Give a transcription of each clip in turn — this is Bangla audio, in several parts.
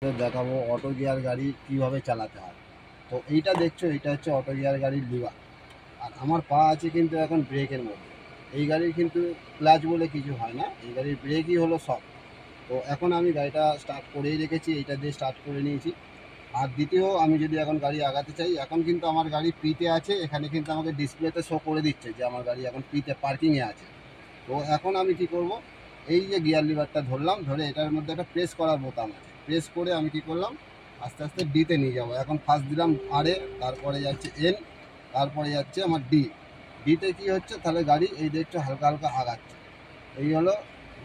দেখাবো অটো গিয়ার গাড়ি কিভাবে চালাতে হয়। তো এইটা দেখছো, এইটা হচ্ছে অটো গিয়ার গাড়ির লিভার। আর আমার পা আছে কিন্তু এখন ব্রেকের মধ্যে। এই গাড়ির কিন্তু ক্লাচ বলে কিছু হয় না, এই গাড়ির ব্রেকই হলো সব। তো এখন আমি গাড়িটা স্টার্ট করেই রেখেছি, এইটা দিয়ে স্টার্ট করে নিয়েছি। আর দ্বিতীয়, আমি যদি এখন গাড়ি আগাতে চাই, এখন কিন্তু আমার গাড়ি পিতে আছে, এখানে কিন্তু আমাকে ডিসপ্লেতে শো করে দিচ্ছে যে আমার গাড়ি এখন পিতে পার্কিংয়ে আছে। তো এখন আমি কি করব, এই যে গিয়ার লিভারটা ধরলাম, ধরে এটার মধ্যে একটা প্রেস করার বোতাম আছে, প্রেস করে আমি কি করলাম, আস্তে আস্তে ডিতে নিয়ে যাব। এখন ফার্স্ট দিলাম আরে, তারপরে যাচ্ছে এন, তারপরে যাচ্ছে আমার ডি। ডিতে কি হচ্ছে, তাহলে গাড়ি এই দেখছো হালকা হালকা আগাচ্ছে। এই হলো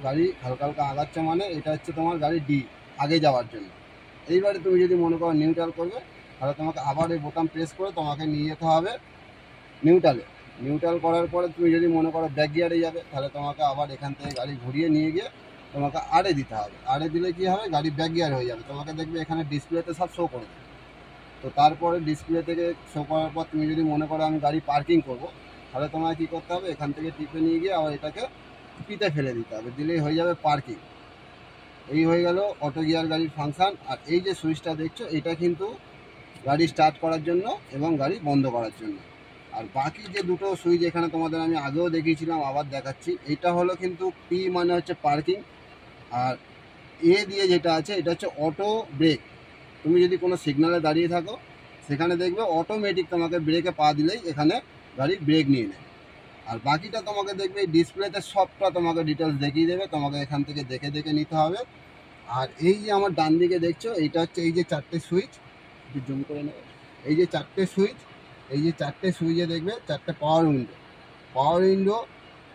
গাড়ি হালকা হালকা আগাচ্ছে, মানে এটা হচ্ছে তোমার গাড়ি ডি, আগে যাওয়ার জন্য। এইবারে তুমি যদি মনে করো নিউট্রাল করবে, তাহলে তোমাকে আবার এই বোতাম প্রেস করে তোমাকে নিয়ে যেতে হবে নিউট্রালে। নিউট্রাল করার পরে তুমি যদি মনে করো ব্যাক গিয়ারে যাবে, তাহলে তোমাকে আবার এখান থেকে গাড়ি ঘুরিয়ে নিয়ে গিয়ে তোমাকে আরে দিতে হবে। আরে দিলে কি হবে, গাড়ি ব্যাক গিয়ার হয়ে যাবে, তোমাকে দেখবে এখানে ডিসপ্লেতে সব শো করে দেবে। তো তারপরে ডিসপ্লে থেকে শো করার পর তুমি যদি মনে করো আমি গাড়ি পার্কিং করব, তাহলে তোমাকে কী করতে হবে, এখান থেকে টিপে নিয়ে গিয়ে আবার এটাকে পিতে ফেলে দিতে হবে, দিলেই হয়ে যাবে পার্কিং। এই হয়ে গেল অটো গিয়ার গাড়ির ফাংশান। আর এই যে সুইচটা দেখছো, এটা কিন্তু গাড়ি স্টার্ট করার জন্য এবং গাড়ি বন্ধ করার জন্য। আর বাকি যে দুটো সুইচ এখানে তোমাদের আমি আগেও দেখিয়েছিলাম, আবার দেখাচ্ছি। এটা হলো কিন্তু পি মানে হচ্ছে পার্কিং, আর এ দিয়ে যেটা আছে এটা হচ্ছে অটো ব্রেক। তুমি যদি কোনো সিগনালে দাঁড়িয়ে থাকো, সেখানে দেখবে অটোমেটিক তোমাকে ব্রেকে পা দিলেই এখানে গাড়ি ব্রেক নিয়ে নেবে। আর বাকিটা তোমাকে দেখবে এই ডিসপ্লেতে সবটা তোমাকে ডিটেলস দেখিয়ে দেবে, তোমাকে এখান থেকে দেখে দেখে নিতে হবে। আর এই যে আমার ডান দিকে দেখছো, এইটা হচ্ছে এই যে চারটে সুইচ, একটু জুম করে নেবে। এই যে চারটে সুইচ, এই যে চারটে সুইচে দেখবে চারটে পাওয়ার উইন্ডো। পাওয়ার উইন্ডো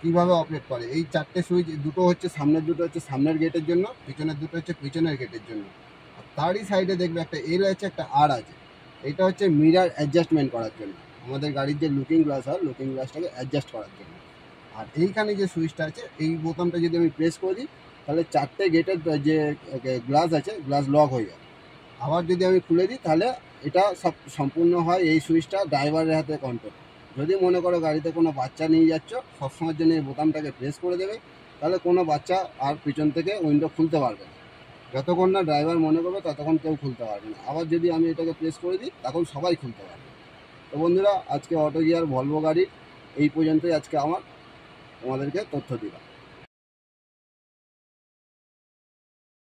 কীভাবে অপারেট করে, এই চারটে সুইচ, দুটো হচ্ছে সামনের, দুটো হচ্ছে সামনের গেটের জন্য, পিছনের দুটো হচ্ছে পিছনের গেটের জন্য। আর তারই সাইডে দেখবে একটা এল আছে, একটা আর আছে। এটা হচ্ছে মিরার অ্যাডজাস্টমেন্ট করার জন্য, আমাদের গাড়ির যে লুকিং গ্লাস হয়, লুকিং গ্লাসটাকে অ্যাডজাস্ট করার জন্য। আর এইখানে যে সুইচটা আছে, এই বোতামটা যদি আমি প্রেস করে দিই, তাহলে চারটে গেটের যে গ্লাস আছে, গ্লাস লক হয়ে যাবে। আবার যদি আমি খুলে দিই, তাহলে এটা সব সম্পূর্ণ হয় এই সুইচটা ড্রাইভারের হাতে কন্ট্রোল। যদি মনে করো গাড়িতে কোনো বাচ্চা নিয়ে যাচ্ছ, সবসময়ের জন্য এই বোতামটাকে প্রেস করে দেবে, তাহলে কোনো বাচ্চা আর পিছন থেকে উইন্ডো খুলতে পারবে না। যতক্ষণ না ড্রাইভার মনে করবে, ততক্ষণ কেউ খুলতে পারবে না। আবার যদি আমি এটাকে প্রেস করে দিই, তখন সবাই খুলতে পারবে। তো বন্ধুরা, আজকে অটো গিয়ার ভলভো গাড়ির এই পর্যন্তই আজকে আমার তোমাদেরকে তথ্য দিলাম।